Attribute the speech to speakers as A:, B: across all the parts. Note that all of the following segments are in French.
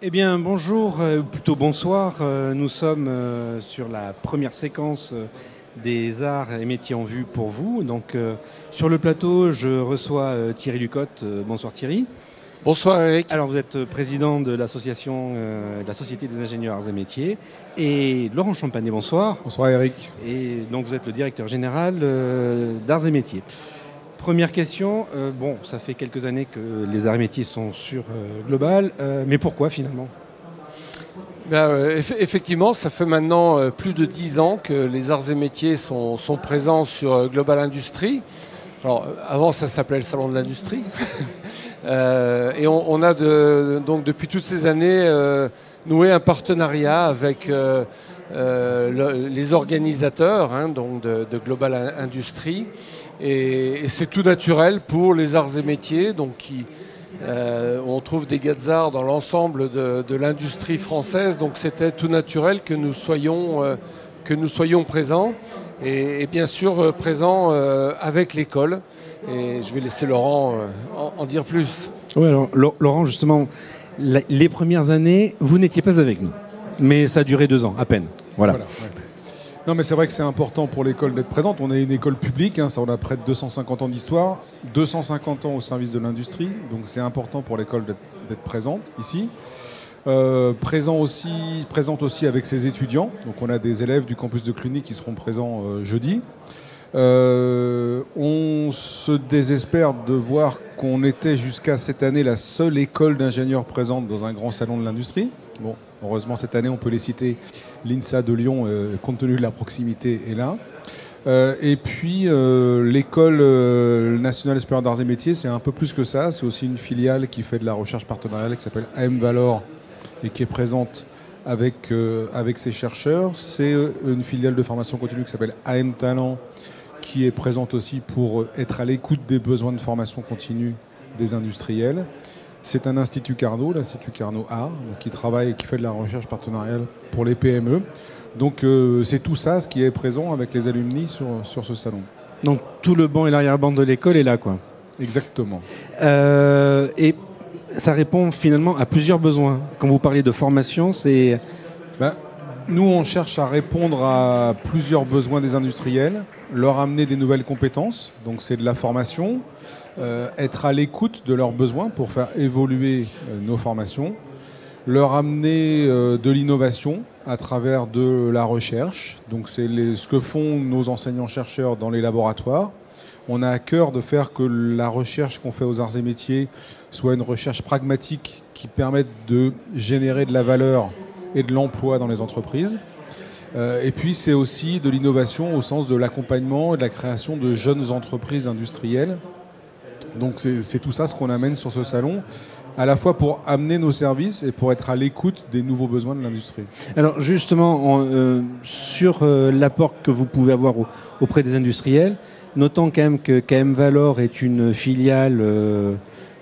A: Eh bien, bonjour, plutôt bonsoir. Nous sommes sur la première séquence des arts et métiers en vue pour vous. Donc, sur le plateau, je reçois Thierry Lucotte. Bonsoir Thierry.
B: Bonsoir Eric.
A: Alors, vous êtes président de l'association, de la Société des ingénieurs arts et métiers. Et Laurent Champanet, bonsoir.
C: Bonsoir Eric.
A: Et donc, vous êtes le directeur général d'arts et métiers. Première question, bon, ça fait quelques années que les arts et métiers sont sur Global, mais pourquoi finalement ?
B: Effectivement, ça fait maintenant plus de 10 ans que les arts et métiers sont présents sur Global Industrie. Alors, avant, ça s'appelait le Salon de l'Industrie. Et on a donc depuis toutes ces années noué un partenariat avec les organisateurs donc de Global Industrie. Et c'est tout naturel pour les arts et métiers, donc on trouve des Gazarts dans l'ensemble de l'industrie française, donc c'était tout naturel que nous soyons présents, et bien sûr présents avec l'école. Et je vais laisser Laurent en dire plus.
A: Oui, alors Laurent, justement, les premières années, vous n'étiez pas avec nous, mais ça a duré 2 ans, à peine. Voilà.
C: Ouais. Non, mais c'est vrai que c'est important pour l'école d'être présente. On est une école publique, ça, on a près de 250 ans d'histoire, 250 ans au service de l'industrie, donc c'est important pour l'école d'être présente ici. Présente aussi avec ses étudiants, donc on a des élèves du campus de Cluny qui seront présents jeudi. On se désespère de voir qu'on était jusqu'à cette année la seule école d'ingénieurs présente dans un grand salon de l'industrie. Bon, heureusement cette année on peut les citer. L'INSA de Lyon, compte tenu de la proximité, est là. Et puis l'école nationale supérieure d'arts et métiers, c'est un peu plus que ça. C'est aussi une filiale qui fait de la recherche partenariale qui s'appelle AM Valor et qui est présente avec ses chercheurs. C'est une filiale de formation continue qui s'appelle AM Talent, qui est présente aussi pour être à l'écoute des besoins de formation continue des industriels. C'est un institut Carnot, l'Institut Carnot Art, qui travaille et qui fait de la recherche partenariale pour les PME. Donc c'est tout ça ce qui est présent avec les alumni sur ce salon.
A: Donc tout le banc et l'arrière-ban de l'école est là, quoi.
C: Exactement.
A: Et ça répond finalement à plusieurs besoins. Quand vous parlez de formation, c'est...
C: Nous, on cherche à répondre à plusieurs besoins des industriels, leur amener des nouvelles compétences, donc c'est de la formation, être à l'écoute de leurs besoins pour faire évoluer nos formations, leur amener de l'innovation à travers de la recherche, donc c'est ce que font nos enseignants-chercheurs dans les laboratoires. On a à cœur de faire que la recherche qu'on fait aux arts et métiers soit une recherche pragmatique qui permette de générer de la valeur et de l'emploi dans les entreprises. Et puis c'est aussi de l'innovation au sens de l'accompagnement et de la création de jeunes entreprises industrielles. Donc c'est tout ça ce qu'on amène sur ce salon, à la fois pour amener nos services et pour être à l'écoute des nouveaux besoins de l'industrie.
A: Alors justement, sur l'apport que vous pouvez avoir auprès des industriels, notons quand même que KM Valor est une filiale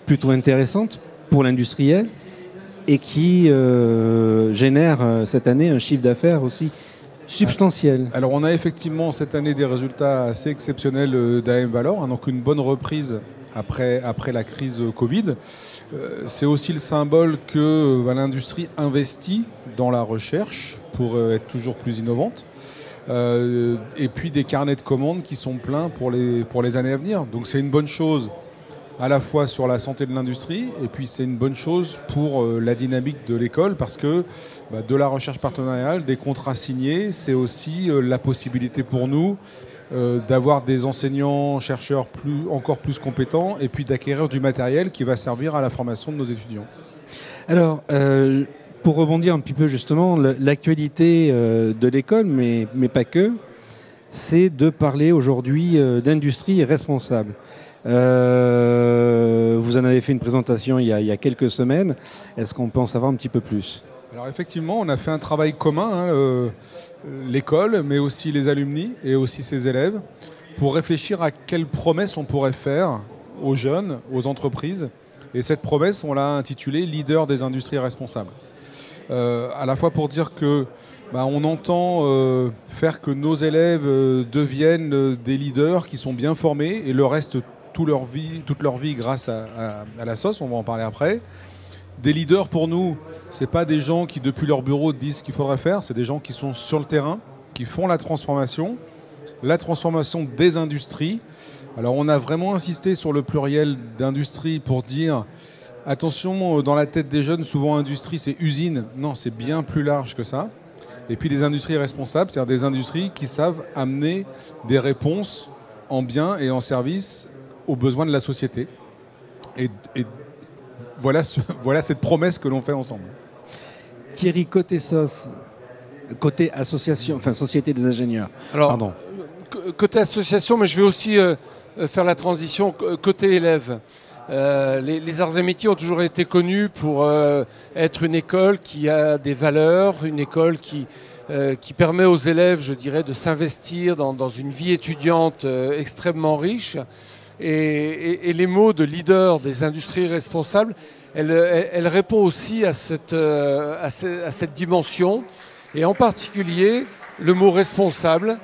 A: plutôt intéressante pour l'industriel, et qui génère cette année un chiffre d'affaires aussi substantiel.
C: Alors on a effectivement cette année des résultats assez exceptionnels d'AM Valor, donc une bonne reprise après la crise Covid. C'est aussi le symbole que l'industrie investit dans la recherche pour être toujours plus innovante. Et puis des carnets de commandes qui sont pleins pour les années à venir. Donc c'est une bonne chose à la fois sur la santé de l'industrie, et puis c'est une bonne chose pour la dynamique de l'école, parce que de la recherche partenariale, des contrats signés, c'est aussi la possibilité pour nous d'avoir des enseignants-chercheurs encore plus compétents, et puis d'acquérir du matériel qui va servir à la formation de nos étudiants.
A: Alors, pour rebondir un petit peu justement, l'actualité de l'école, mais pas que, c'est de parler aujourd'hui d'industrie responsable. Vous en avez fait une présentation il y a quelques semaines. Est-ce qu'on peut en savoir un petit peu plus ?
C: Alors effectivement, on a fait un travail commun, l'école, mais aussi les alumni et aussi ses élèves, pour réfléchir à quelles promesses on pourrait faire aux jeunes, aux entreprises. Et cette promesse, on l'a intitulée « Leader des industries responsables ». À la fois pour dire que on entend faire que nos élèves deviennent des leaders qui sont bien formés et le reste toute leur vie grâce à la SOS, on va en parler après. Des leaders, pour nous, ce n'est pas des gens qui, depuis leur bureau, disent ce qu'il faudrait faire. C'est des gens qui sont sur le terrain, qui font la transformation des industries. Alors, on a vraiment insisté sur le pluriel d'industrie pour dire, attention, dans la tête des jeunes, souvent industrie, c'est usine. Non, c'est bien plus large que ça. Et puis des industries responsables, c'est-à-dire des industries qui savent amener des réponses en bien et en service aux besoins de la société. Et voilà cette promesse que l'on fait ensemble.
A: Thierry, côté SOS, côté association, enfin Société des ingénieurs.
B: Alors,
A: pardon.
B: Côté association, mais je vais aussi faire la transition côté élèves. Les arts et métiers ont toujours été connus pour être une école qui a des valeurs, une école qui permet aux élèves, je dirais, de s'investir dans une vie étudiante extrêmement riche. Et les mots de leader des industries responsables, elle répond aussi à cette dimension, et en particulier le mot responsable,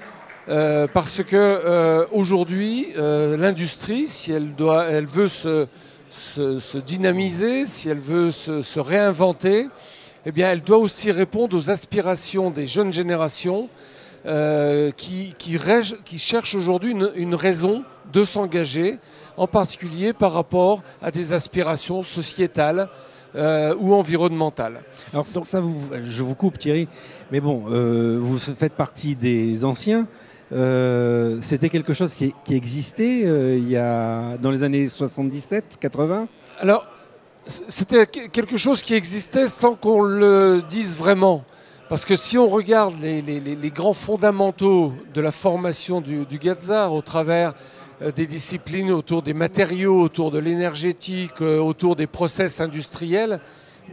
B: parce que aujourd'hui, l'industrie, si elle veut se dynamiser, si elle veut se réinventer, eh bien, elle doit aussi répondre aux aspirations des jeunes générations qui cherchent aujourd'hui une raison de s'engager, en particulier par rapport à des aspirations sociétales ou environnementales.
A: Alors ça, je vous coupe Thierry, mais bon, vous faites partie des anciens. C'était quelque chose qui existait dans les années 77-80.
B: Alors, c'était quelque chose qui existait sans qu'on le dise vraiment. Parce que si on regarde les grands fondamentaux de la formation du Gazar au travers des disciplines autour des matériaux, autour de l'énergétique, autour des process industriels,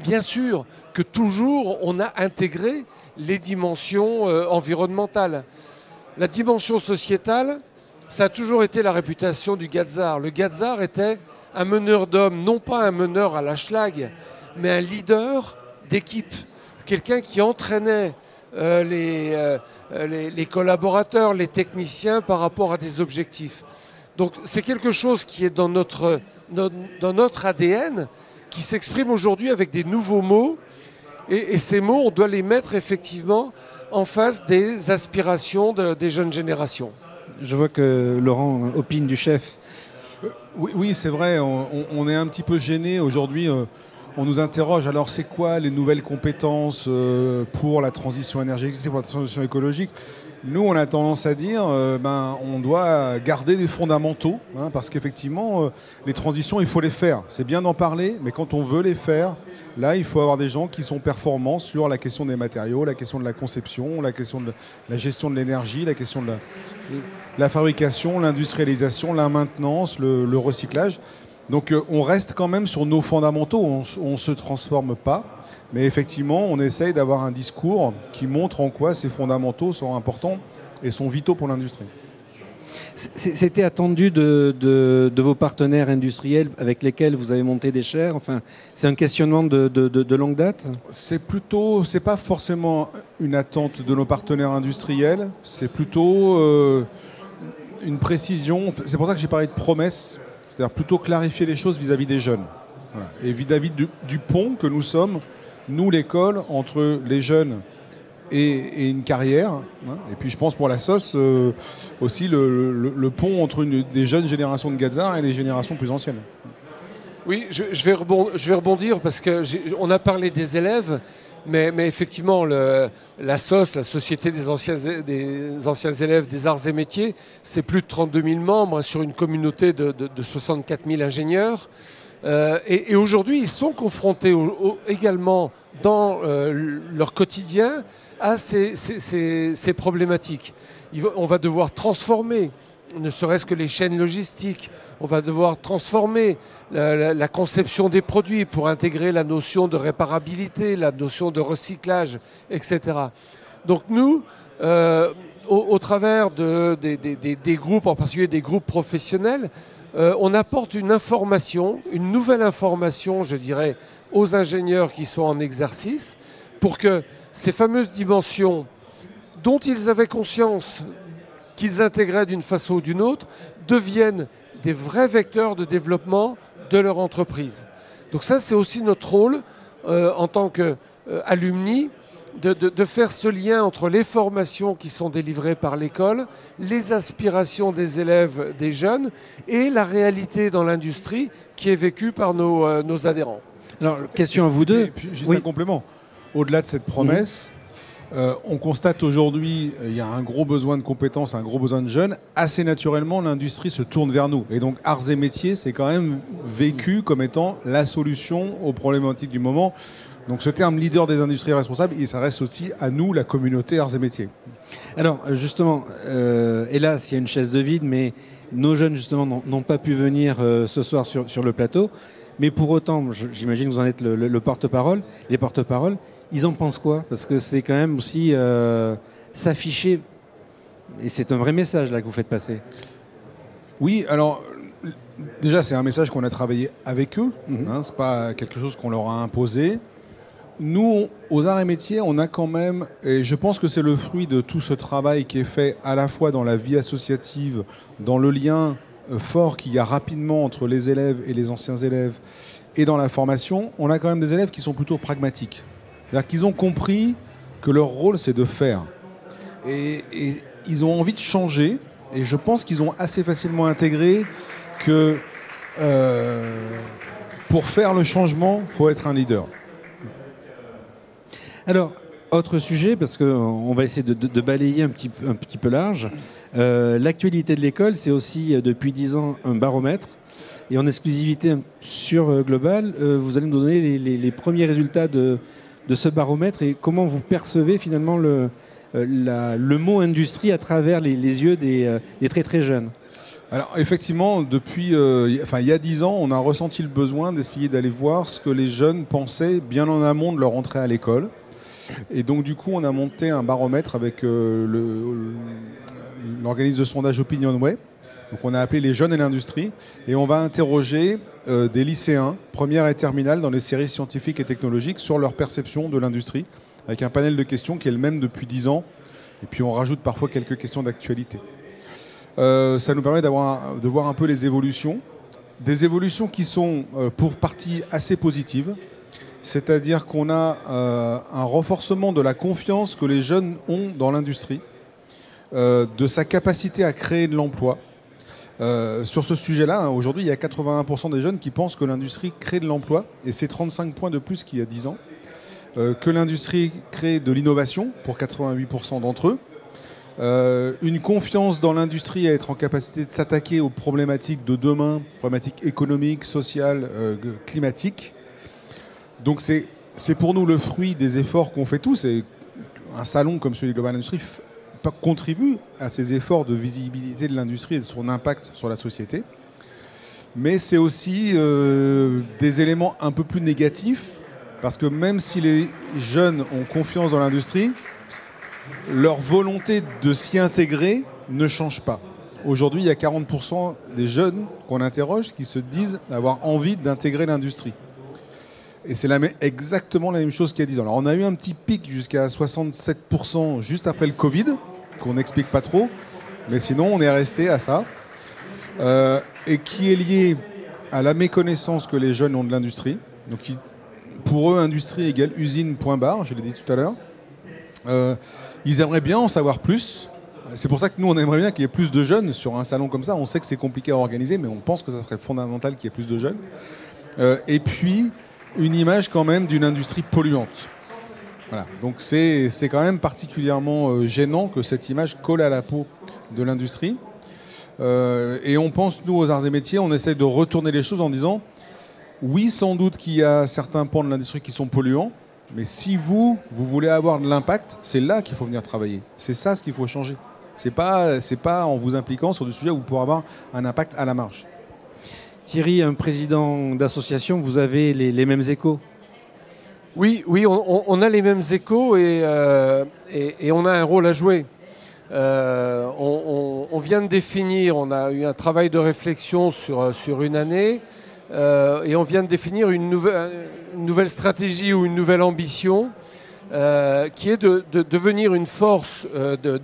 B: bien sûr que toujours on a intégré les dimensions environnementales. La dimension sociétale, ça a toujours été la réputation du Gazar. Le Gazar était un meneur d'hommes, non pas un meneur à la schlag, mais un leader d'équipe. Quelqu'un qui entraînait les collaborateurs, les techniciens par rapport à des objectifs. Donc c'est quelque chose qui est dans notre ADN, qui s'exprime aujourd'hui avec des nouveaux mots. Et ces mots, on doit les mettre effectivement en face des aspirations des jeunes générations.
A: Je vois que Laurent opine du chef.
C: Oui, c'est vrai, on est un petit peu gêné aujourd'hui. On nous interroge, alors c'est quoi les nouvelles compétences pour la transition énergétique, pour la transition écologique? Nous, on a tendance à dire, on doit garder des fondamentaux, hein, parce qu'effectivement, les transitions, il faut les faire. C'est bien d'en parler, mais quand on veut les faire, là, il faut avoir des gens qui sont performants sur la question des matériaux, la question de la conception, la question de la gestion de l'énergie, la question de la fabrication, l'industrialisation, la maintenance, le recyclage. Donc on reste quand même sur nos fondamentaux, on ne se transforme pas, mais effectivement on essaye d'avoir un discours qui montre en quoi ces fondamentaux sont importants et sont vitaux pour l'industrie.
A: C'était attendu de vos partenaires industriels avec lesquels vous avez monté des chaires. Enfin, c'est un questionnement de longue date.
C: C'est pas forcément une attente de nos partenaires industriels, c'est plutôt une précision. C'est pour ça que j'ai parlé de promesse. C'est-à-dire plutôt clarifier les choses vis-à-vis des jeunes. Voilà. Et vis-à-vis du pont que nous sommes, nous l'école, entre les jeunes et une carrière. Hein. Et puis je pense pour la SOS, aussi le pont entre des jeunes générations de Gazar et les générations plus anciennes.
B: Oui, je vais rebondir parce qu'on a parlé des élèves, mais effectivement, la SOS, la Société des anciens élèves des arts et métiers, c'est plus de 32 000 membres sur une communauté de 64 000 ingénieurs. Et aujourd'hui, ils sont confrontés également dans leur quotidien à ces problématiques. On va devoir transformer, ne serait-ce que les chaînes logistiques. On va devoir transformer la conception des produits pour intégrer la notion de réparabilité, la notion de recyclage, etc. Donc nous, au travers des groupes, en particulier des groupes professionnels, on apporte une nouvelle information, je dirais, aux ingénieurs qui sont en exercice, pour que ces fameuses dimensions dont ils avaient conscience qu'ils intégraient d'une façon ou d'une autre deviennent des vrais vecteurs de développement de leur entreprise. Donc ça, c'est aussi notre rôle en tant qu'alumni, de faire ce lien entre les formations qui sont délivrées par l'école, les aspirations des élèves, des jeunes, et la réalité dans l'industrie qui est vécue par nos adhérents.
A: Alors, question à vous deux.
C: Juste un complément. Au-delà de cette promesse, on constate aujourd'hui il y a un gros besoin de compétences, un gros besoin de jeunes. Assez naturellement, l'industrie se tourne vers nous. Et donc, arts et métiers, c'est quand même vécu comme étant la solution aux problématiques du moment. Donc ce terme leader des industries responsables, il s'adresse aussi à nous, la communauté arts et métiers.
A: Alors justement, hélas, il y a une chaise de vide, mais nos jeunes justement n'ont pas pu venir ce soir sur le plateau. Mais pour autant, j'imagine que vous en êtes le porte-parole, les porte-paroles. Ils en pensent quoi? Parce que c'est quand même aussi s'afficher, et c'est un vrai message là que vous faites passer.
C: Oui, alors déjà c'est un message qu'on a travaillé avec eux, c'est pas quelque chose qu'on leur a imposé. Nous, aux arts et métiers, on a quand même, et je pense que c'est le fruit de tout ce travail qui est fait à la fois dans la vie associative, dans le lien fort qu'il y a rapidement entre les élèves et les anciens élèves, et dans la formation, on a quand même des élèves qui sont plutôt pragmatiques. C'est-à-dire qu'ils ont compris que leur rôle, c'est de faire. Et ils ont envie de changer, et je pense qu'ils ont assez facilement intégré que pour faire le changement, il faut être un leader.
A: Alors, autre sujet, parce qu'on va essayer de balayer un petit peu large. L'actualité de l'école, c'est aussi depuis 10 ans un baromètre. Et en exclusivité sur Global, vous allez nous donner les premiers résultats de ce baromètre et comment vous percevez finalement le mot industrie à travers les yeux des très très jeunes.
C: Alors effectivement, depuis il y a 10 ans, on a ressenti le besoin d'essayer d'aller voir ce que les jeunes pensaient bien en amont de leur entrée à l'école. Et donc du coup, on a monté un baromètre avec l'organisme de sondage Opinionway. Donc on a appelé les jeunes et l'industrie. Et on va interroger des lycéens, première et terminale, dans les séries scientifiques et technologiques, sur leur perception de l'industrie, avec un panel de questions qui est le même depuis 10 ans. Et puis on rajoute parfois quelques questions d'actualité. Ça nous permet de voir un peu les évolutions. Des évolutions qui sont pour partie assez positives. C'est-à-dire qu'on a un renforcement de la confiance que les jeunes ont dans l'industrie, de sa capacité à créer de l'emploi. Sur ce sujet-là, aujourd'hui, il y a 81% des jeunes qui pensent que l'industrie crée de l'emploi, et c'est 35 points de plus qu'il y a 10 ans. Que l'industrie crée de l'innovation, pour 88% d'entre eux. Une confiance dans l'industrie à être en capacité de s'attaquer aux problématiques de demain, problématiques économiques, sociales, climatiques. Donc c'est pour nous le fruit des efforts qu'on fait tous. Et un salon comme celui de Global Industrie contribue à ces efforts de visibilité de l'industrie et de son impact sur la société. Mais c'est aussi des éléments un peu plus négatifs, parce que même si les jeunes ont confiance dans l'industrie, leur volonté de s'y intégrer ne change pas. Aujourd'hui, il y a 40% des jeunes qu'on interroge qui se disent avoir envie d'intégrer l'industrie. Et c'est exactement la même chose qu'il y a 10 ans. Alors on a eu un petit pic jusqu'à 67% juste après le Covid, qu'on n'explique pas trop, mais sinon on est resté à ça, et qui est lié à la méconnaissance que les jeunes ont de l'industrie. Donc pour eux, industrie égale usine, point barre, je l'ai dit tout à l'heure. Ils aimeraient bien en savoir plus. C'est pour ça que nous, on aimerait bien qu'il y ait plus de jeunes sur un salon comme ça. On sait que c'est compliqué à organiser, mais on pense que ça serait fondamental qu'il y ait plus de jeunes. Et puis, une image quand même d'une industrie polluante. Voilà. Donc c'est quand même particulièrement gênant que cette image colle à la peau de l'industrie. Et on pense, nous, aux arts et métiers, on essaie de retourner les choses en disant oui, sans doute qu'il y a certains pans de l'industrie qui sont polluants, mais si vous voulez avoir de l'impact, c'est là qu'il faut venir travailler. C'est ça ce qu'il faut changer. C'est pas en vous impliquant sur des sujets où vous pourrez avoir un impact à la marge.
A: Thierry, un président d'association, vous avez les mêmes échos?
B: Oui, on a les mêmes échos et on a un rôle à jouer. On vient de définir, on a eu un travail de réflexion sur une année et on vient de définir une nouvelle stratégie ou une nouvelle ambition qui est de devenir une force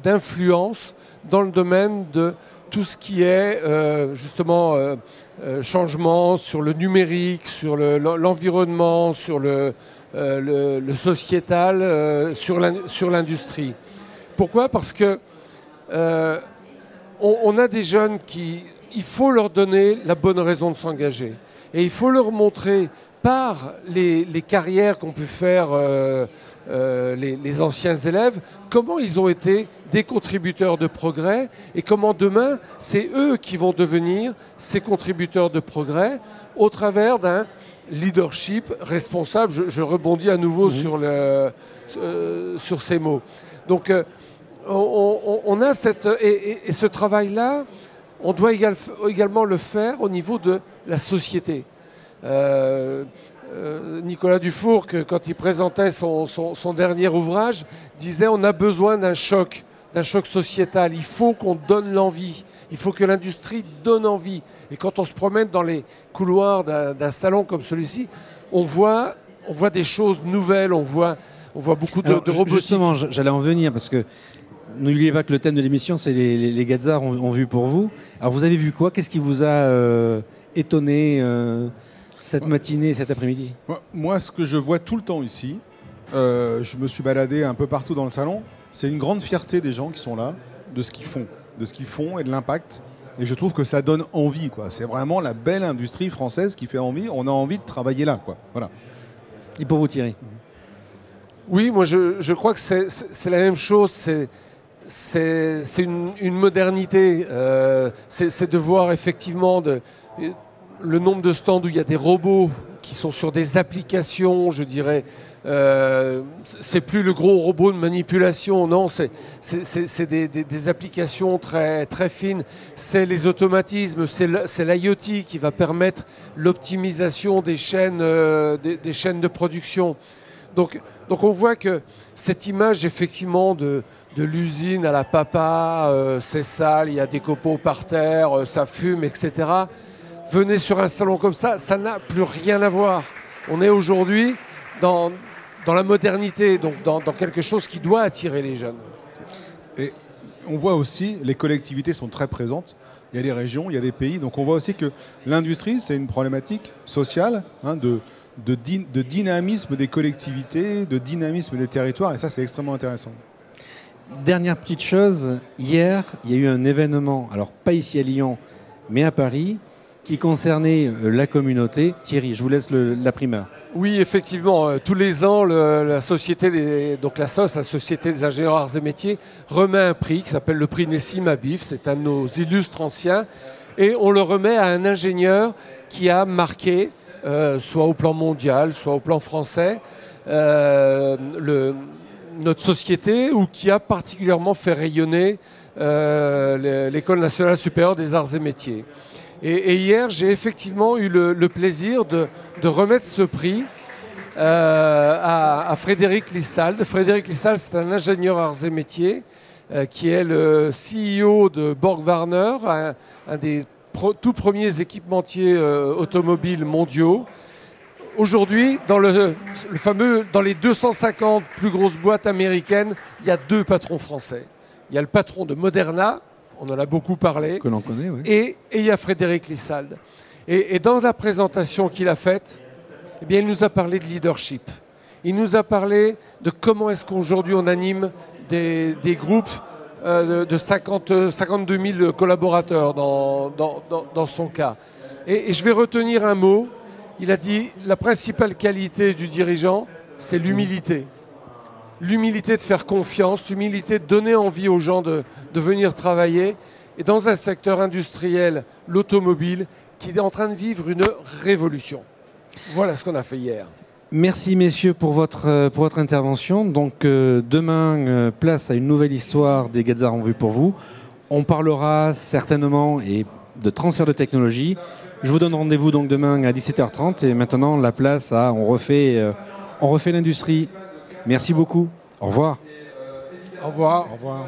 B: d'influence dans le domaine tout ce qui est justement changement sur le numérique, sur l'environnement, sur le sociétal, sur l'industrie. Pourquoi? Parce que on a des jeunes il faut leur donner la bonne raison de s'engager. Et il faut leur montrer par les carrières qu'ont pu faire les anciens élèves, comment ils ont été des contributeurs de progrès et comment demain, c'est eux qui vont devenir ces contributeurs de progrès au travers d'un leadership responsable. Je rebondis à nouveau sur ces mots. Donc, on a et ce travail-là, on doit également le faire au niveau de la société. Nicolas Dufour, quand il présentait son dernier ouvrage, disait on a besoin d'un choc sociétal. Il faut qu'on donne l'envie. Il faut que l'industrie donne envie. Et quand on se promène dans les couloirs d'un salon comme celui-ci, on voit des choses nouvelles, on voit beaucoup de robotique.
A: Justement, j'allais en venir parce que n'oubliez pas que le thème de l'émission, c'est les Gadzards ont vu pour vous. Alors vous avez vu quoi? Qu'est-ce qui vous a étonné cette matinée, cet après-midi?
C: Moi, ce que je vois tout le temps ici, je me suis baladé un peu partout dans le salon, c'est une grande fierté des gens qui sont là, de ce qu'ils font et de l'impact. Et je trouve que ça donne envie, quoi. C'est vraiment la belle industrie française qui fait envie. On a envie de travailler là, quoi. Voilà.
A: Et pour vous, Thierry?
B: Oui, moi je crois que c'est la même chose. C'est une modernité. C'est de voir effectivement le nombre de stands où il y a des robots qui sont sur des applications, je dirais. C'est plus le gros robot de manipulation, non, c'est des applications très, très fines. C'est les automatismes, c'est l'IoT qui va permettre l'optimisation des chaînes de production. Donc on voit que cette image effectivement de l'usine à la papa, c'est sale, il y a des copeaux par terre, ça fume, etc. Venez sur un salon comme ça n'a plus rien à voir. On est aujourd'hui dans la modernité, donc dans quelque chose qui doit attirer les jeunes.
C: Et on voit aussi, les collectivités sont très présentes. Il y a des régions, il y a des pays. Donc on voit aussi que l'industrie, c'est une problématique sociale, hein, de dynamisme des collectivités, de dynamisme des territoires. Et ça, c'est extrêmement intéressant.
A: Dernière petite chose, hier, il y a eu un événement, alors pas ici à Lyon, mais à Paris, qui concernait la communauté. Thierry, je vous laisse la primeur.
B: Oui, effectivement, tous les ans, la société, donc la SOS, la Société des ingénieurs arts et métiers, remet un prix qui s'appelle le prix Nessim Habif. C'est un de nos illustres anciens. Et on le remet à un ingénieur qui a marqué, soit au plan mondial, soit au plan français, notre société, ou qui a particulièrement fait rayonner l'École nationale supérieure des arts et métiers. Et hier, j'ai effectivement eu le plaisir de remettre ce prix à Frédéric Lissalde. Frédéric Lissalde, c'est un ingénieur arts et métiers qui est le CEO de Borg-Warner, un des tout premiers équipementiers automobiles mondiaux. Aujourd'hui, dans dans les 250 plus grosses boîtes américaines, il y a 2 patrons français. Il y a le patron de Moderna, on en a beaucoup parlé,
A: que l'on connaît, oui.
B: Et il y a Frédéric Lissalde. Et dans la présentation qu'il a faite, eh bien, il nous a parlé de leadership. Il nous a parlé de comment est-ce qu'aujourd'hui on anime des groupes de 52 000 collaborateurs dans son cas. Et je vais retenir un mot. Il a dit la principale qualité du dirigeant, c'est l'humilité. L'humilité de faire confiance, l'humilité de donner envie aux gens de venir travailler. Et dans un secteur industriel, l'automobile, qui est en train de vivre une révolution. Voilà ce qu'on a fait hier.
A: Merci messieurs pour votre intervention. Donc demain, place à une nouvelle histoire des Gadzards en vue pour vous. On parlera certainement de transfert de technologie. Je vous donne rendez-vous donc demain à 17h30 et maintenant la place à on refait l'industrie. Merci beaucoup. Au revoir.
B: Au revoir.
C: Au revoir.